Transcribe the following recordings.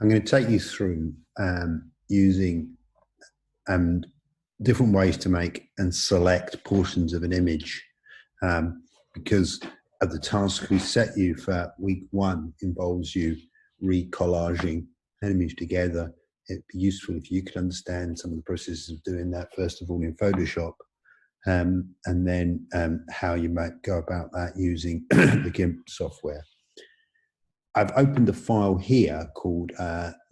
I'm going to take you through using different ways to make and select portions of an image, because of the task we set you for week 1 involves you recollaging an image together. It'd be useful if you could understand some of the processes of doing that, first of all in Photoshop, and then how you might go about that using the GIMP software. I've opened a file here called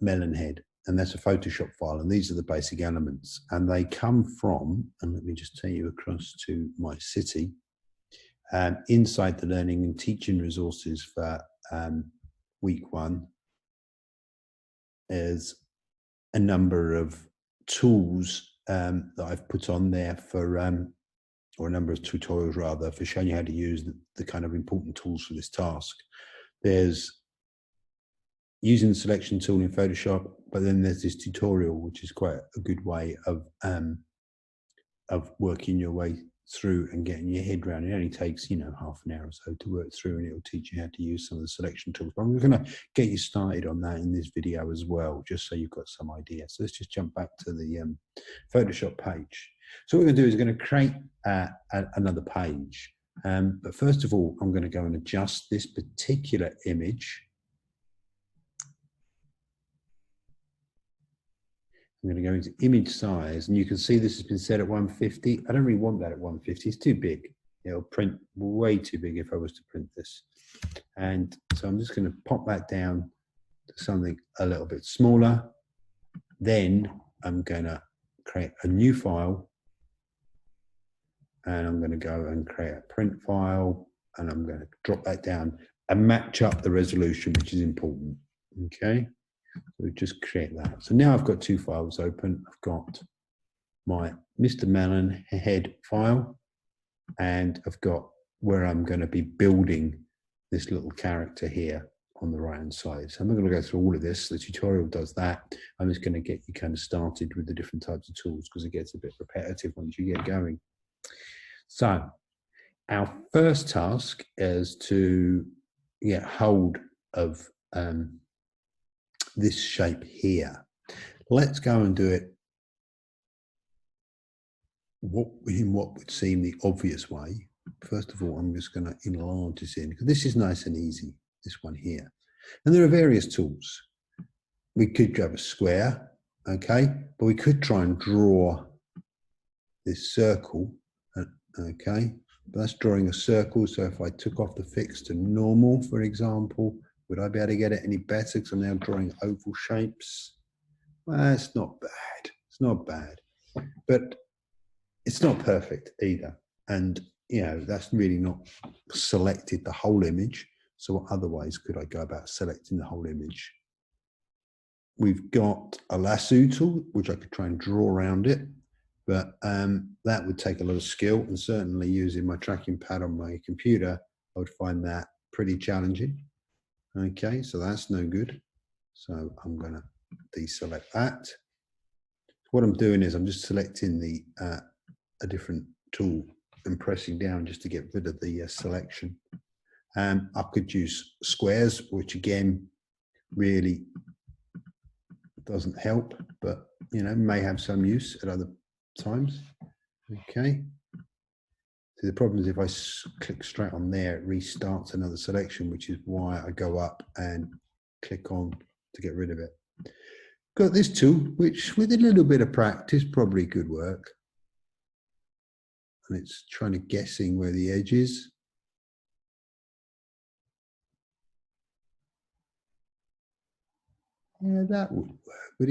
Melonhead, and that's a Photoshop file, and these are the basic elements, and they come from, and let me just take you across to my city, inside the learning and teaching resources for week 1 is a number of tools that I've put on there for, or a number of tutorials rather, for showing you how to use the kind of important tools for this task. There's using the selection tool in Photoshop, but then there's this tutorial, which is quite a good way of working your way through and getting your head around. It only takes, half an hour or so to work through, and it'll teach you how to use some of the selection tools. But I'm going to get you started on that in this video as well, just so you've got some idea. So let's just jump back to the Photoshop page. So what we're going to do is we're going to create another page. But first of all, I'm going to go and adjust this particular image. I'm going to go into image size, and you can see this has been set at 150. I don't really want that at 150. It's too big. It'll print way too big if I was to print this. And so I'm just going to pop that down to something a little bit smaller. Then I'm going to create a new file, and I'm going to go and create a print file, and I'm going to drop that down and match up the resolution, which is important. Okay. So just create that. So now I've got 2 files open. I've got my Mr. Melonhead file, and I've got where I'm going to be building this little character here on the right hand side. So I'm not going to go through all of this. The tutorial does that. I'm just going to get you kind of started with the different types of tools, because it gets a bit repetitive once you get going. So our first task is to get hold of this shape here. Let's go and do it in what would seem the obvious way. First of all, I'm just going to enlarge this in, because this is nice and easy, this one here. And there are various tools. We could grab a square, okay, but we could try and draw this circle, okay. But that's drawing a circle, so if I took off the fix to normal, for example, would I be able to get it any better, because I'm now drawing oval shapes? Well, it's not bad. It's not bad. But it's not perfect either. And, that's really not selected the whole image. So what other ways could I go about selecting the whole image? We've got a lasso tool, which I could try and draw around it. But that would take a lot of skill. And certainly using my tracking pad on my computer, I would find that pretty challenging. Okay, so that's no good. So I'm going to deselect that. What I'm doing is I'm just selecting the a different tool and pressing down just to get rid of the selection. I could use squares, which again really doesn't help, but may have some use at other times. Okay. So the problem is if I click straight on there, it restarts another selection, which is why I go up and click on to get rid of it. Got this tool, which with a little bit of practice probably could work. And it's trying to guessing where the edge is. Yeah, that would work, but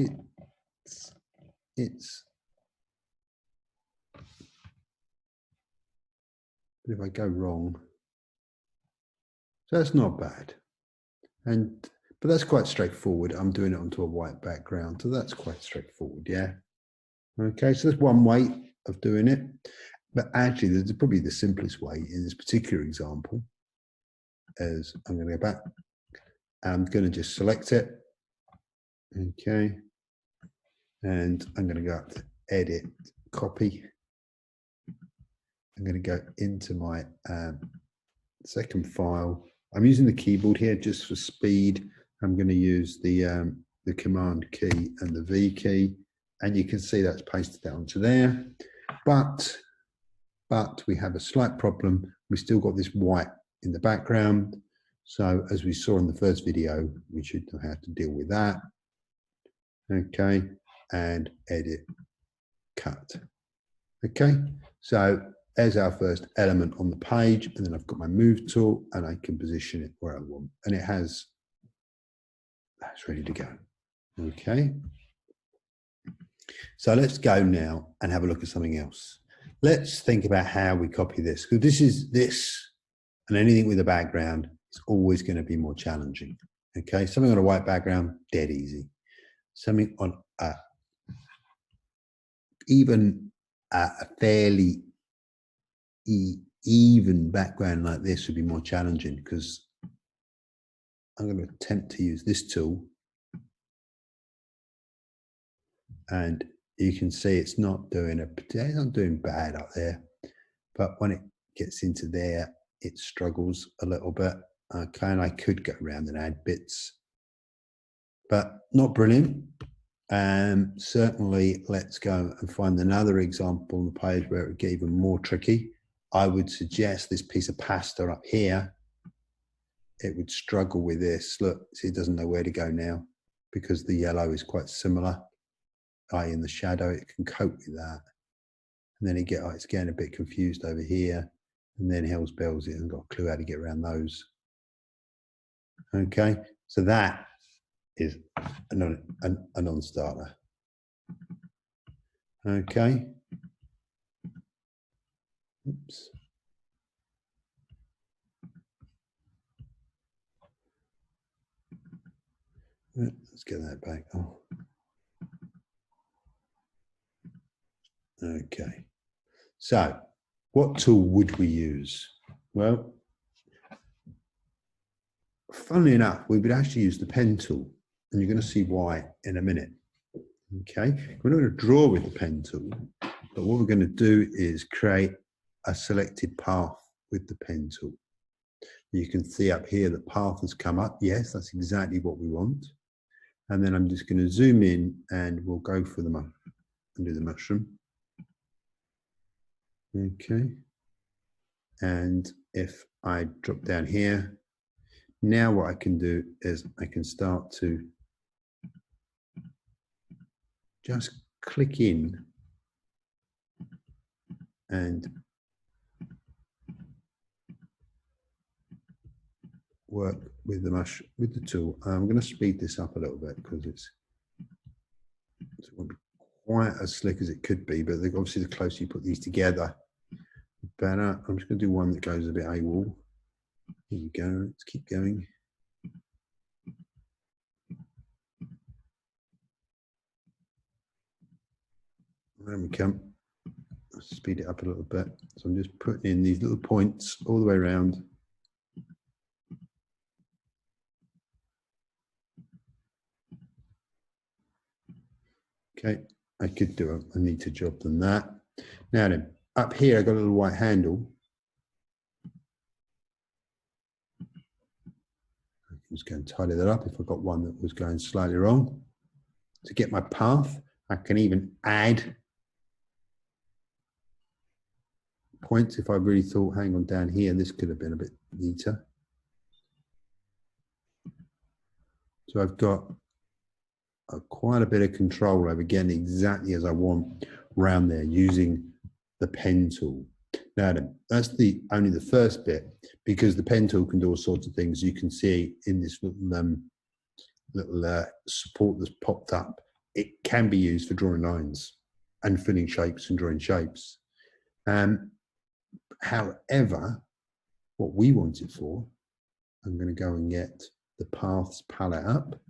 but if I go wrong, so that's not bad. But that's quite straightforward. I'm doing it onto a white background, so that's quite straightforward, yeah. Okay, so that's one way of doing it. But actually, there's probably the simplest way in this particular example is I'm going to go back. I'm going to just select it. Okay. And I'm going to go up to edit, copy. I'm going to go into my second file. I'm using the keyboard here just for speed. I'm going to use the Command key and the V key, and you can see that's pasted down to there. But we have a slight problem. We still got this white in the background. So as we saw in the first video, we should know how to deal with that. Okay, and edit, cut. Okay, so there's our first element on the page, and then I've got my move tool and I can position it where I want, and that's ready to go. Okay, so let's go now and have a look at something else. Let's think about how we copy this, because this and anything with a background is always going to be more challenging. Okay, something on a white background, dead easy. Something on even a fairly even background like this would be more challenging, because I'm going to attempt to use this tool, and you can see it's not doing bad up there, but when it gets into there, it struggles a little bit. Okay, and I could go around and add bits, but not brilliant. Certainly, let's go and find another example on the page where it would get even more tricky. I would suggest this piece of pasta up here. It would struggle with this. Look, see, it doesn't know where to go now because the yellow is quite similar. In the shadow, it can cope with that. And then it's getting a bit confused over here. And then Hells Bells, it hasn't got a clue how to get around those. Okay, so that is a non-starter. Okay. Oops. Let's get that back. Oh. Okay. So, what tool would we use? Well, funnily enough, we would actually use the pen tool, and you're going to see why in a minute. Okay, we're not going to draw with the pen tool, but what we're going to do is create a selected path with the pen tool. You can see up here the path has come up. Yes, that's exactly what we want. And then I'm just going to zoom in and we'll go for the mushroom and do the mushroom. Okay. And if I drop down here, now what I can do is I can start to just click in and work with the tool. I'm going to speed this up a little bit because it won't be quite as slick as it could be, but obviously the closer you put these together, the better. I'm just going to do one that goes a bit AWOL. Here we go. Let's keep going. There we come. Speed it up a little bit. So I'm just putting in these little points all the way around. Okay, I could do a neater job than that. Now then, up here I got a little white handle. I'm just going to tidy that up if I got one that was going slightly wrong. To get my path, I can even add points if I really thought, hang on, down here, this could have been a bit neater. So I've got quite a bit of control over getting exactly as I want around there using the pen tool. Now that's only the first bit, because the pen tool can do all sorts of things. You can see in this little support that's popped up, it can be used for drawing lines and filling shapes and drawing shapes. However, what we want it for, I'm going to go and get the paths palette up.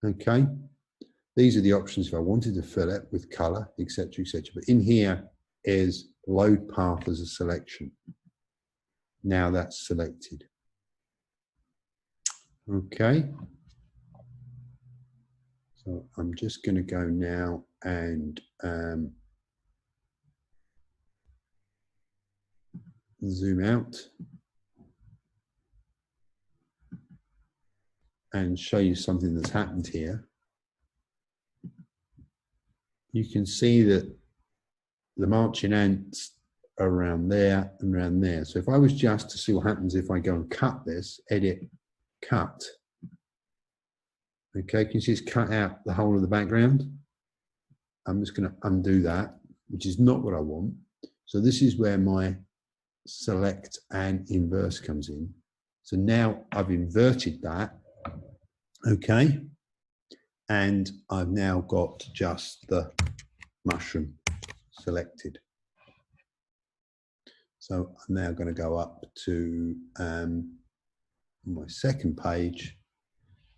Okay, these are the options if I wanted to fill it with color, etc., etc. But in here is load path as a selection. Now that's selected. Okay. So I'm just going to go now and zoom out. and show you something that's happened here, you can see that the marching ants are around there and around there. So if I was just to see what happens if I go and cut this, edit, cut. Okay, can you see it's cut out the whole of the background? I'm just going to undo that, which is not what I want. So this is where my select and inverse comes in. So now I've inverted that, okay? And I've now got just the mushroom selected. So I'm now going to go up to my second page,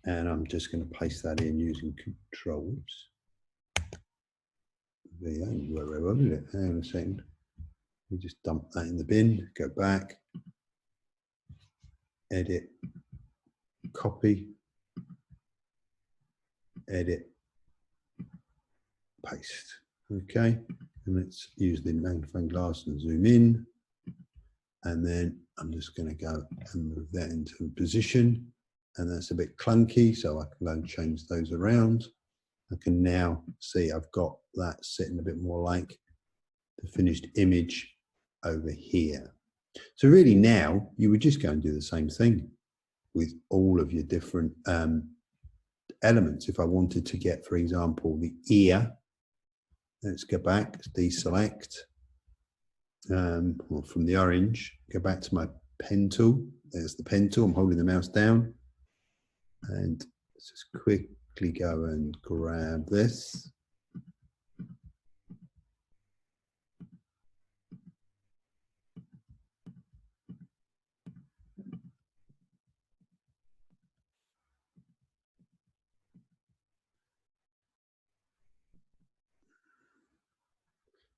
and I'm just going to paste that in using controls. Where did it? Hang on a second. We just dump that in the bin, go back, edit, copy, edit, paste. Okay, and let's use the magnifying glass and zoom in. And then I'm just going to go and move that into position. And that's a bit clunky, so I can go and change those around. I can now see I've got that sitting a bit more like the finished image over here. So really now you would just go and do the same thing with all of your different elements. If I wanted to get, for example, the ear, let's go back, deselect. Well, from the orange, go back to my pen tool. There's the pen tool. I'm holding the mouse down. And let's just quickly go and grab this.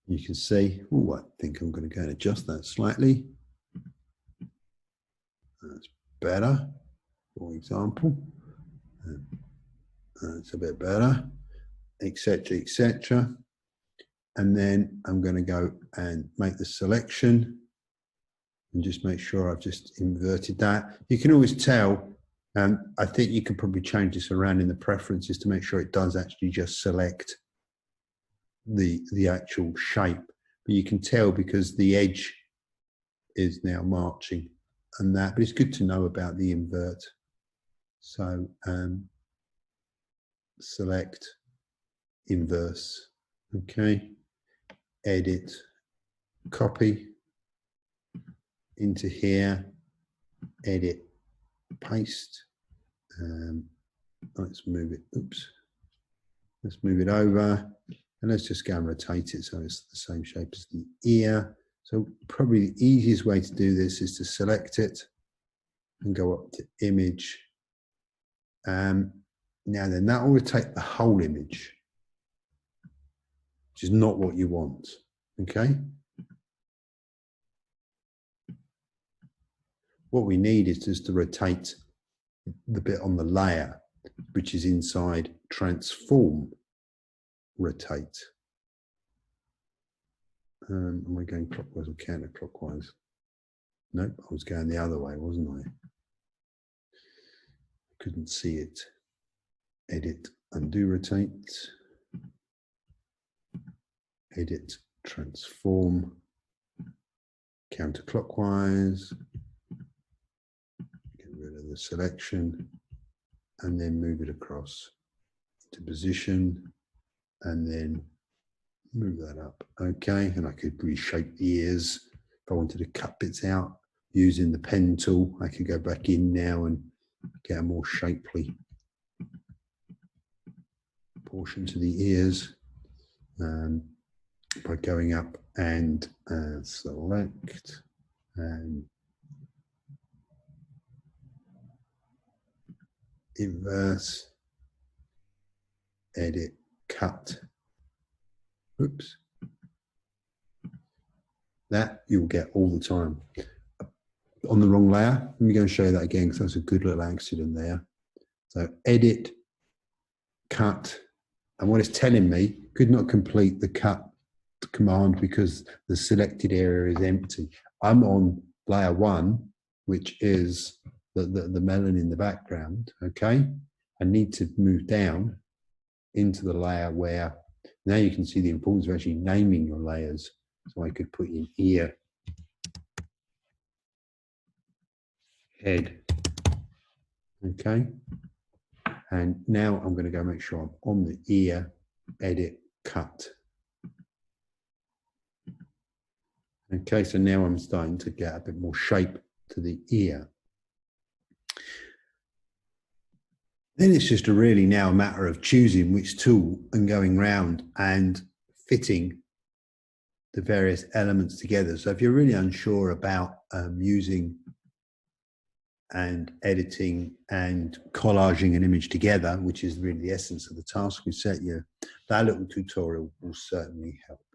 You can see, oh, I think I'm going to go and adjust that slightly. That's better, for example. That's a bit better, etc., etc. And then I'm going to go and make the selection and just make sure I've just inverted that. You can always tell, I think you can probably change this around in the preferences to make sure it does actually just select the actual shape, but you can tell because the edge is now marching and that, but it's good to know about the invert. So select, inverse, okay, edit, copy into here, edit, paste. Let's move it, oops, let's move it over. And let's just go and rotate it so it's the same shape as the ear. So probably the easiest way to do this is to select it and go up to image. Now then, that will rotate the whole image, which is not what you want, okay? What we need is just to rotate the bit on the layer, which is inside transform. Rotate. Am I going clockwise or counterclockwise? Nope, I was going the other way, wasn't I? Couldn't see it. Edit, undo, rotate. Edit, transform. Counterclockwise. Get rid of the selection and then move it across to position. And then move that up, okay? And I could reshape the ears. If I wanted to cut bits out using the pen tool, I could go back in now and get a more shapely portion to the ears by going up and select and inverse, edit, cut. Oops. That you'll get all the time. On the wrong layer, let me go and show you that again because that's a good little accident there. So edit, cut, and what it's telling me, could not complete the cut command because the selected area is empty. I'm on layer 1, which is the melon in the background, okay? I need to move down into the layer where now you can see the importance of actually naming your layers. So I could put in ear, head, okay? And now I'm going to go make sure I'm on the ear, edit, cut. Okay, so now I'm starting to get a bit more shape to the ear. Then it's just really now a matter of choosing which tool and going round and fitting the various elements together. So if you're really unsure about using and editing and collaging an image together, which is really the essence of the task we set you, that little tutorial will certainly help.